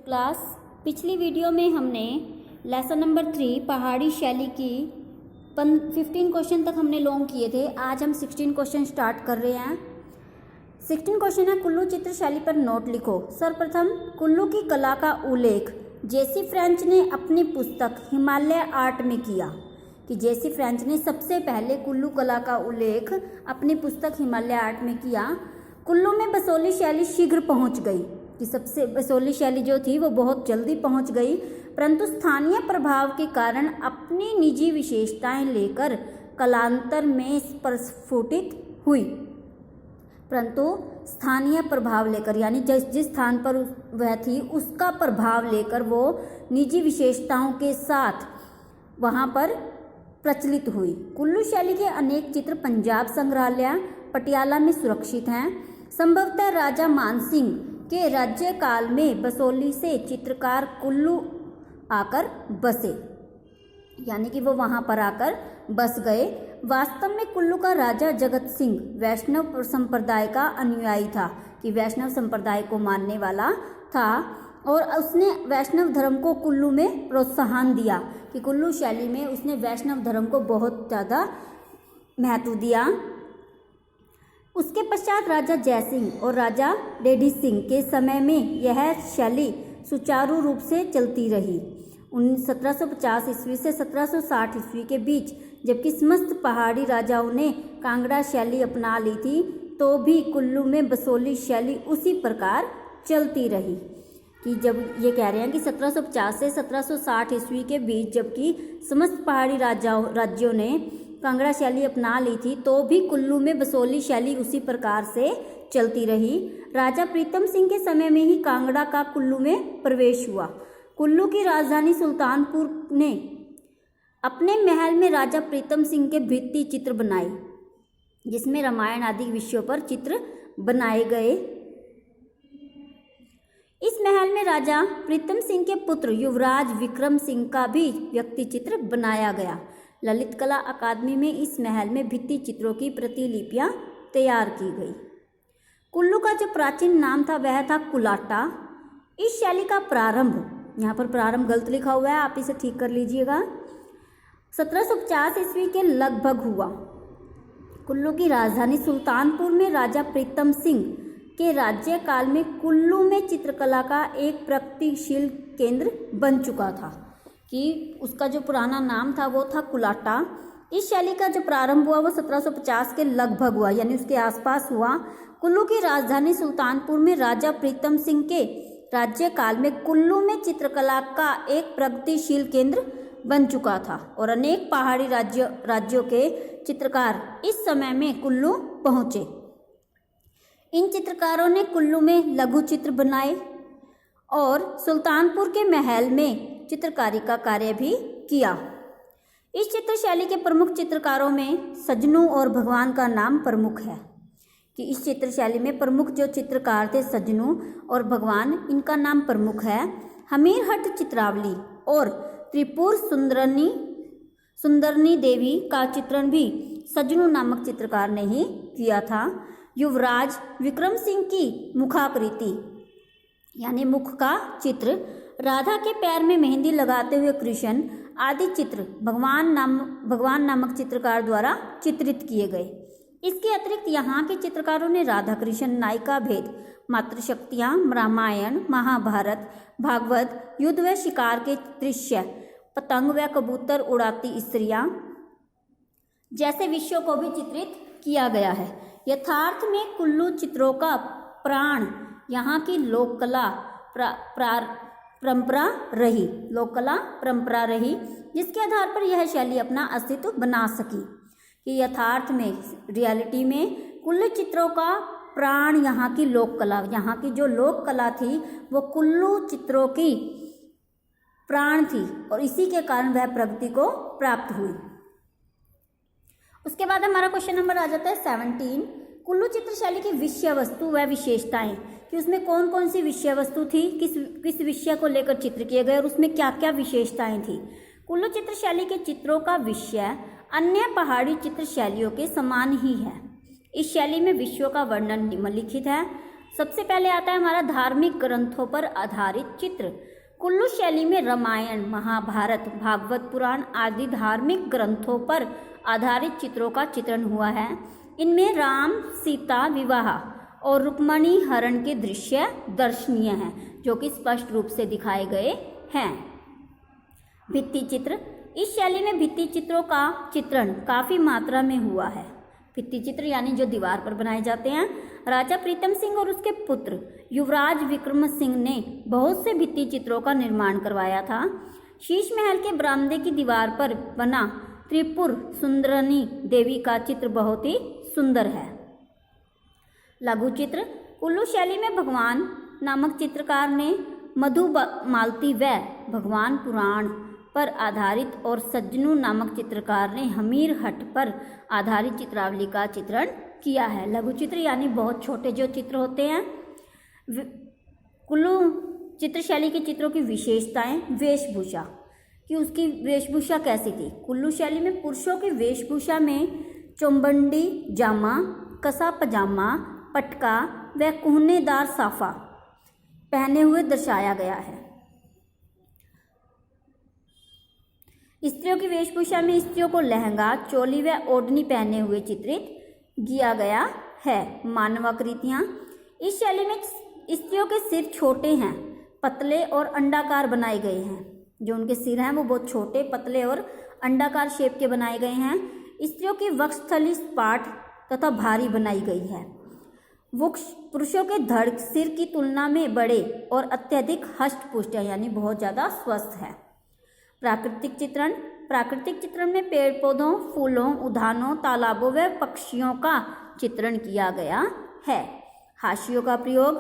Class, पिछली video में हमने लेसन नंबर 3 पहाड़ी शैली की 15 क्वेश्चन तक हमने लॉन्ग किए थे। आज हम 16 क्वेश्चन स्टार्ट कर रहे हैं। 16 क्वेश्चन है, कुल्लू चित्र शैली पर नोट लिखो। सर्वप्रथम, कुल्लू की कला का उल्लेख जेसी फ्रेंच ने अपनी पुस्तक हिमालय आर्ट में किया। कि जेसी फ्रेंच ने सबसे पहले कुल्लू कला का उल्लेख अपनी पुस्तक हिमालय आर्ट में किया। कुल्लू में बसोली शैली शीघ्र पहुंच गई, कि सबसे बसोली शैली जो थी वो बहुत जल्दी पहुंच गई, परंतु स्थानीय प्रभाव के कारण अपनी निजी विशेषताएं लेकर कालांतर में प्रस्फुटित हुई। परंतु स्थानीय प्रभाव लेकर, यानी जिस स्थान पर वह थी उसका प्रभाव लेकर वो निजी विशेषताओं के साथ वहाँ पर प्रचलित हुई। कुल्लू शैली के अनेक चित्र पंजाब संग्रहालय पटियाला में सुरक्षित हैं। संभवतः राजा मानसिंह के राज्यकाल में बसोली से चित्रकार कुल्लू आकर बसे, यानी कि वो वहाँ पर आकर बस गए। वास्तव में कुल्लू का राजा जगत सिंह वैष्णव संप्रदाय का अनुयायी था, कि वैष्णव संप्रदाय को मानने वाला था और उसने वैष्णव धर्म को कुल्लू में प्रोत्साहन दिया, कि कुल्लू शैली में उसने वैष्णव धर्म को बहुत ज़्यादा महत्व दिया। उसके पश्चात राजा जयसिंह और राजा डेढ़ी सिंह के समय में यह शैली सुचारू रूप से चलती रही। 1750 ईस्वी से 1760 ईस्वी के बीच जबकि समस्त पहाड़ी राजाओं ने कांगड़ा शैली अपना ली थी, तो भी कुल्लू में बसोली शैली उसी प्रकार चलती रही। कि जब ये कह रहे हैं कि 1750 से 1760 ईस्वी के बीच जबकि समस्त पहाड़ी राज्यों ने कांगड़ा शैली अपना ली थी, तो भी कुल्लू में बसोली शैली उसी प्रकार से चलती रही। राजा प्रीतम सिंह के समय में ही कांगड़ा का कुल्लू में प्रवेश हुआ। कुल्लू की राजधानी सुल्तानपुर ने अपने महल में राजा प्रीतम सिंह के भित्ति चित्र बनाए, जिसमें रामायण आदि विषयों पर चित्र बनाए गए। इस महल में राजा प्रीतम सिंह के पुत्र युवराज विक्रम सिंह का भी व्यक्ति चित्र बनाया गया। ललित कला अकादमी में इस महल में भित्ति चित्रों की प्रतिलिपियां तैयार की गई। कुल्लू का जो प्राचीन नाम था वह था कुलाटा। इस शैली का प्रारंभ, यहाँ पर प्रारंभ गलत लिखा हुआ है, आप इसे ठीक कर लीजिएगा, 1750 ईस्वी के लगभग हुआ। कुल्लू की राजधानी सुल्तानपुर में राजा प्रीतम सिंह के राज्यकाल में कुल्लू में चित्रकला का एक प्रगतिशील केंद्र बन चुका था, कि उसका जो पुराना नाम था वो था कुलाटा। इस शैली का जो प्रारंभ हुआ वो 1750 के लगभग हुआ, यानी उसके आसपास हुआ। कुल्लू की राजधानी सुल्तानपुर में राजा प्रीतम सिंह के राज्यकाल में कुल्लू में चित्रकला का एक प्रगतिशील केंद्र बन चुका था और अनेक पहाड़ी राज्यों के चित्रकार इस समय में कुल्लू पहुंचे। इन चित्रकारों ने कुल्लू में लघु चित्र बनाए और सुल्तानपुर के महल में चित्रकारी का कार्य भी किया। इस चित्र शैली के प्रमुख चित्रकारों में सजनू और भगवान का नाम प्रमुख है। कि इस चित्र शैली में प्रमुख जो चित्रकार थे सजनू और भगवान, इनका नाम प्रमुख है। हमीरहट्ट चित्रावली और त्रिपुर सुंदरनी देवी का चित्रण भी सजनू नामक चित्रकार ने ही किया था। युवराज विक्रम सिंह की मुखाकृति, यानी मुख का चित्र, राधा के पैर में मेहंदी लगाते हुए कृष्ण आदि चित्र भगवान नामक चित्रकार द्वारा चित्रित किए गए। इसके अतिरिक्त यहाँ के चित्रकारों ने राधा कृष्ण, नायिका भेद, मातृशक्तियाँ, रामायण, महाभारत, भागवत, युद्ध व शिकार के दृश्य, पतंग व कबूतर उड़ाती स्त्रियाँ जैसे विषयों को भी चित्रित किया गया है। यथार्थ में कुल्लू चित्रों का प्राण यहाँ की लोक कला परंपरा रही, जिसके आधार पर यह शैली अपना अस्तित्व बना सकी। कि यथार्थ में, रियलिटी में कुल्लू चित्रों का प्राण यहाँ की लोक कला, यहाँ की जो लोक कला थी वो कुल्लू चित्रों की प्राण थी और इसी के कारण वह प्रगति को प्राप्त हुई। उसके बाद हमारा क्वेश्चन नंबर आ जाता है 17, कुल्लू चित्र शैली की विषय वस्तु व विशेषताएं। कि उसमें कौन कौन सी विषय वस्तु थी, किस विषय को लेकर चित्र किए गए और उसमें क्या क्या विशेषताएं थी। कुल्लू चित्र शैली के चित्रों का विषय अन्य पहाड़ी चित्र शैलियों के समान ही है। इस शैली में विषयों का वर्णन निम्नलिखित है। सबसे पहले आता है हमारा धार्मिक ग्रंथों पर आधारित चित्र। कुल्लू शैली में रामायण, महाभारत, भागवत पुराण आदि धार्मिक ग्रंथों पर आधारित चित्रों का चित्रण हुआ है। इनमें राम सीता विवाह और रुक्मणी हरण के दृश्य दर्शनीय हैं, जो कि स्पष्ट रूप से दिखाए गए हैं। भित्ति चित्र, इस शैली में भित्ति चित्रों का चित्रण काफ़ी मात्रा में हुआ है। भित्ति चित्र यानी जो दीवार पर बनाए जाते हैं। राजा प्रीतम सिंह और उसके पुत्र युवराज विक्रम सिंह ने बहुत से भित्ति चित्रों का निर्माण करवाया था। शीश महल के बरामदे की दीवार पर बना त्रिपुर सुंदरनी देवी का चित्र बहुत ही सुंदर है। लघु चित्र, कुल्लू शैली में भगवान नामक चित्रकार ने मधुमालती व भगवान पुराण पर आधारित और सज्जनू नामक चित्रकार ने हमीर हट पर आधारित चित्रावली का चित्रण किया है। लघु चित्र यानी बहुत छोटे जो चित्र होते हैं। कुल्लू चित्र शैली के चित्रों की विशेषताएं, वेशभूषा कि उसकी वेशभूषा कैसी थी। कुल्लू शैली में पुरुषों की वेशभूषा में चौबंडी जामा, कसा पजामा, पटका व कुहनेदार साफा पहने हुए दर्शाया गया है। स्त्रियों की वेशभूषा में स्त्रियों को लहंगा, चोली व ओढ़नी पहने हुए चित्रित किया गया है। मानवाकृतियाँ, इस शैली में स्त्रियों के सिर छोटे हैं, पतले और अंडाकार बनाए गए हैं। जो उनके सिर हैं वो बहुत छोटे, पतले और अंडाकार शेप के बनाए गए हैं। स्त्रियों की वक्षस्थली सपाट तथा भारी बनाई गई है। पुरुषों के धड़ सिर की तुलना में बड़े और अत्यधिक हष्ट-पुष्ट है, यानी बहुत ज़्यादा स्वस्थ है। प्राकृतिक चित्रण, प्राकृतिक चित्रण में पेड़ पौधों, फूलों, उद्यानों, तालाबों व पक्षियों का चित्रण किया गया है। हाशियों का प्रयोग,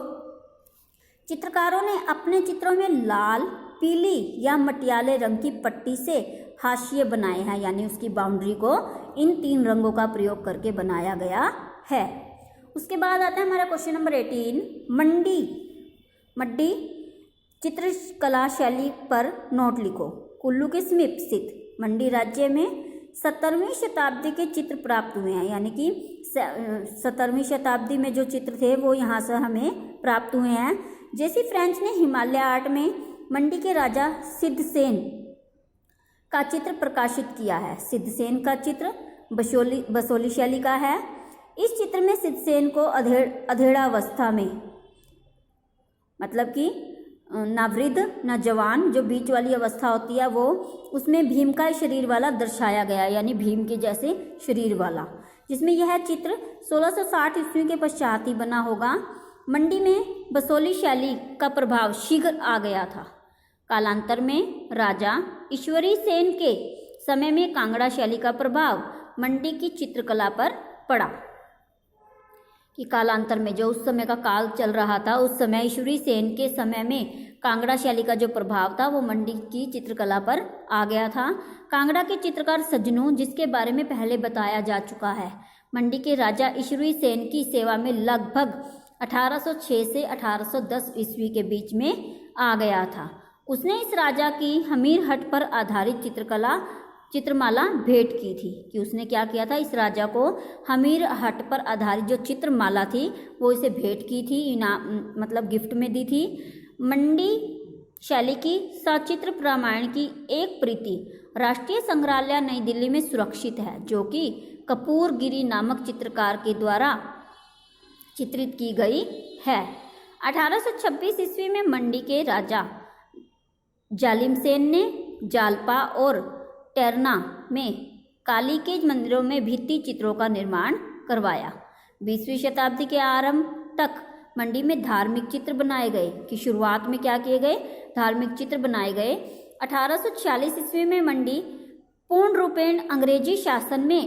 चित्रकारों ने अपने चित्रों में लाल, पीली या मटियाले रंग की पट्टी से हाशिए बनाए हैं, यानी उसकी बाउंड्री को इन 3 रंगों का प्रयोग करके बनाया गया है। उसके बाद आता है हमारा क्वेश्चन नंबर 18, मड्डी चित्रकला शैली पर नोट लिखो। कुल्लू के समीप स्थित मंडी राज्य में 17वीं शताब्दी के चित्र प्राप्त हुए हैं, यानी कि 17वीं शताब्दी में जो चित्र थे वो यहाँ से हमें प्राप्त हुए हैं। जैसे फ्रेंच ने हिमालय आर्ट में मंडी के राजा सिद्धसेन का चित्र प्रकाशित किया है। सिद्धसेन का चित्र बसोली शैली का है। इस चित्र में सिद्धसेन को अधेड़ावस्था में, मतलब कि ना वृद्ध ना जवान, जो बीच वाली अवस्था होती है वो, उसमें भीम का शरीर वाला दर्शाया गया, यानी भीम के जैसे शरीर वाला, जिसमें यह चित्र 1660 ईस्वी के पश्चात ही बना होगा। मंडी में बसोली शैली का प्रभाव शीघ्र आ गया था। कालांतर में राजा ईश्वरी सेन के समय में कांगड़ा शैली का प्रभाव मंडी की चित्रकला पर पड़ा। कि कालांतर में जो उस समय का काल चल रहा था, उस समय ईश्वरी सेन के समय में कांगड़ा शैली का जो प्रभाव था वो मंडी की चित्रकला पर आ गया था। कांगड़ा के चित्रकार सज्जनू, जिसके बारे में पहले बताया जा चुका है, मंडी के राजा ईश्वरी सेन की सेवा में लगभग 1806 से 1810 ईस्वी के बीच में आ गया था। उसने इस राजा की हमीर हट पर आधारित चित्रमाला भेंट की थी। कि उसने क्या किया था, इस राजा को हमीर हट पर आधारित जो चित्रमाला थी वो इसे भेंट की थी, मतलब गिफ्ट में दी थी। मंडी शैली की सचित्र रामायण की एक प्रति राष्ट्रीय संग्रहालय नई दिल्ली में सुरक्षित है, जो कि कपूरगिरी नामक चित्रकार के द्वारा चित्रित की गई है। 1826 ईस्वी में मंडी के राजा जालिमसेन ने जालपा और टेरना में काली के मंदिरों में भित्ति चित्रों का निर्माण करवाया। 20वीं शताब्दी के आरंभ तक मंडी में धार्मिक चित्र बनाए गए। कि शुरुआत में क्या किए गए, धार्मिक चित्र बनाए गए। 1846 ईस्वी में मंडी पूर्ण रूपेण अंग्रेजी शासन में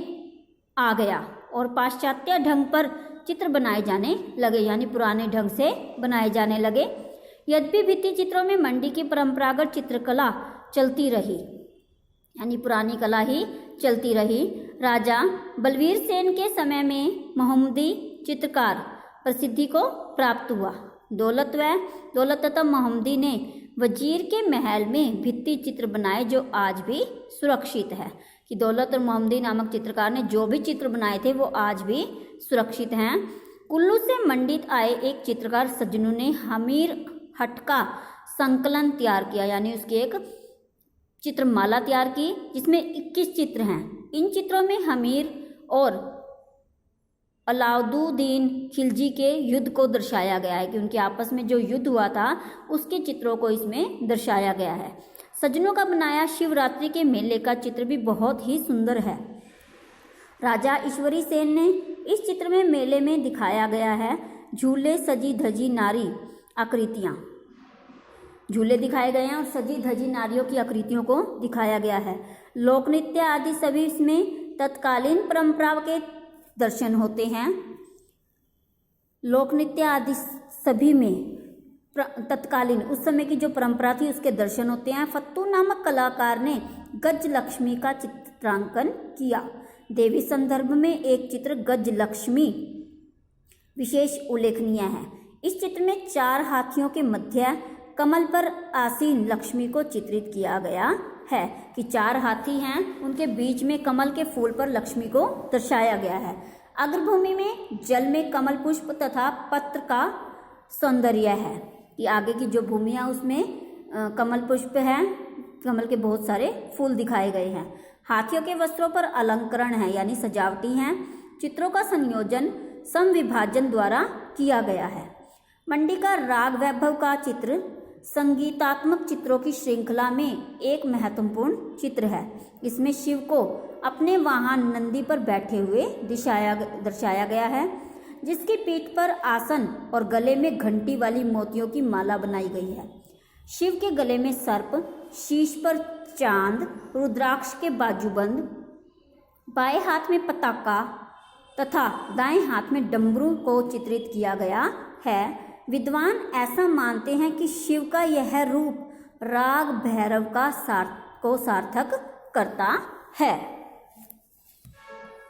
आ गया और पाश्चात्य ढंग पर चित्र बनाए जाने लगे, यानी पुराने ढंग से बनाए जाने लगे। यद्यपि भित्ति चित्रों में मंडी की परंपरागत चित्रकला चलती रही, यानी पुरानी कला ही चलती रही। राजा बलवीर सेन के समय में मोहम्मदी चित्रकार प्रसिद्धि को प्राप्त हुआ। दौलत तथा मोहम्मदी ने वजीर के महल में भित्ति चित्र बनाए जो आज भी सुरक्षित है। कि दौलत और मोहम्मदी नामक चित्रकार ने जो भी चित्र बनाए थे वो आज भी सुरक्षित हैं। कुल्लू से मंडित आए एक चित्रकार सज्जनों ने हमीर हट का संकलन तैयार किया, यानी उसकी एक चित्रमाला तैयार की जिसमें 21 चित्र हैं। इन चित्रों में हमीर और अलाउद्दीन खिलजी के युद्ध को दर्शाया गया है, कि उनके आपस में जो युद्ध हुआ था उसके चित्रों को इसमें दर्शाया गया है। सज्जनों का बनाया शिवरात्रि के मेले का चित्र भी बहुत ही सुंदर है। राजा ईश्वरी सेन ने इस चित्र में मेले में दिखाया गया है झूले सजी धजी नारी आकृतियाँ, झूले दिखाए गए हैं और सजी धजी नारियों की आकृतियों को दिखाया गया है। लोक नृत्य आदि सभी इसमें तत्कालीन परंपरा के दर्शन होते हैं। लोक नृत्य आदि सभी में तत्कालीन उस समय की जो परंपरा थी उसके दर्शन होते हैं। फत्तू नामक कलाकार ने गज लक्ष्मी का चित्रांकन किया। देवी संदर्भ में एक चित्र गज लक्ष्मी विशेष उल्लेखनीय है। इस चित्र में 4 हाथियों के मध्य कमल पर आसीन लक्ष्मी को चित्रित किया गया है, कि 4 हाथी हैं, उनके बीच में कमल के फूल पर लक्ष्मी को दर्शाया गया है। अग्रभूमि में जल में कमल पुष्प तथा पत्र का सौंदर्य है, कि आगे की जो भूमि है उसमें कमल पुष्प है, कमल के बहुत सारे फूल दिखाए गए हैं। हाथियों के वस्त्रों पर अलंकरण है, यानी सजावटी हैं। चित्रों का संयोजन समविभाजन द्वारा किया गया है। मंडी का राग वैभव का चित्र संगीतात्मक चित्रों की श्रृंखला में एक महत्वपूर्ण चित्र है। इसमें शिव को अपने वाहन नंदी पर बैठे हुए दर्शाया गया है, जिसकी पीठ पर आसन और गले में घंटी वाली मोतियों की माला बनाई गई है। शिव के गले में सर्प, शीश पर चांद, रुद्राक्ष के बाजूबंद, बाएं हाथ में पताका तथा दाएं हाथ में डमरू को चित्रित किया गया है। विद्वान ऐसा मानते हैं कि शिव का यह रूप राग भैरव को सार्थक करता है।